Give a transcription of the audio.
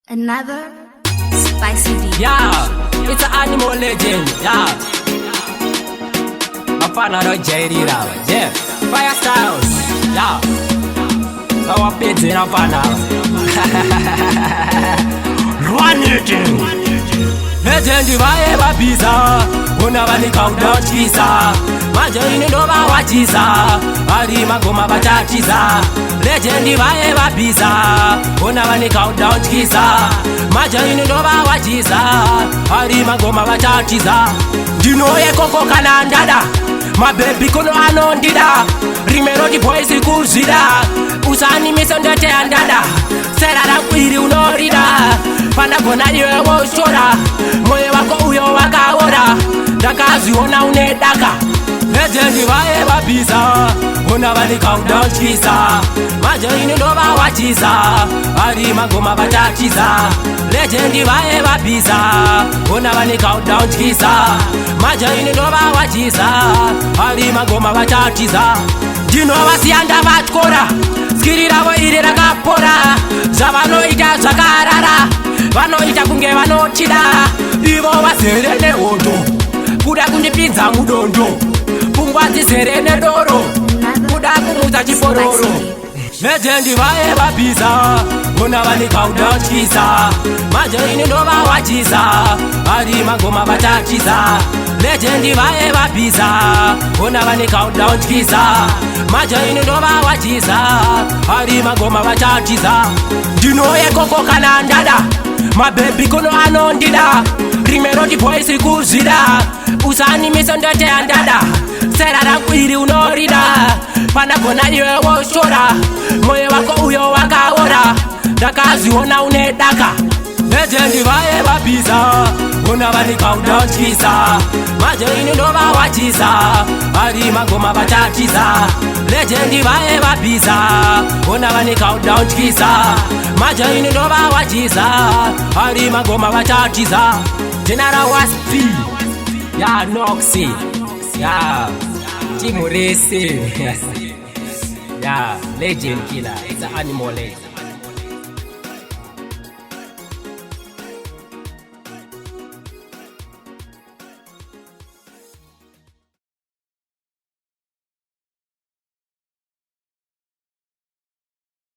Another spicy beat. Yeah, it's an animal legend. Yeah, my partner don't JD now. Yeah, Fire Styles. Yeah, our pets in our partner. Run it in. Legend vibe pizza. Unavani countdown chisa. Majoini ndo bawachiza. Ari magoma bachachiza. Legend vibe pizza. Unavani countdown chisa. Majoini ndo bawachiza. Ari magoma bachachiza. Dinoye koko kanandada. My baby kono anondida. Rimero di boys kuzida. Usani misondete andada. Serara kwiri unorida. Panda bona niwe woshora. Moyo wako uyo wakaora. Ndakaziona unedaka. Legend vibe pizza. Unavani countdown chisa. Majoini ndo bawachiza. Ari magoma bachachiza. Legend vibe pizza. Unavani countdown chisa. Majoini ndo bawachiza. Ari magoma bachachiza. Dino wasianda batkora. Skiri ravo iri rakapora. Zavanoita zvakarara. Vanoita kunge vanochida. Ivo vazere nehondo. Kuda kundipinza mudondo. Pungwa dzizere nedoro. Kuda kumudza chipororo. Legend vibe pizza. Unavani countdown chisa. Majoini ndo bawachiza. Ari magoma bachachiza. Legend vibe pizza. Unavani countdown chisa. Majoini ndo bawachiza. Ari magoma bachachiza. Dinoye koko kanandada. My baby kono anondida. Rimero di boys kuzida. Usani misondete andada. Serara kwiri unorida. Panda kona niwe woshora. Moyo wako uyo wakaora. Ndakaziona unedaka. Legend vibe pizza. Unavani countdown chisa. Majoini ndo bawachiza. Ari magoma bachachiza. Legend vibe pizza. Unavani countdown chisa. Majoini ndo bawachiza. Ari magoma bachachiza. General Wasp. Yeah, Noxy. Yeah, Timurese. Yeah, legend killer. It's an animal legend.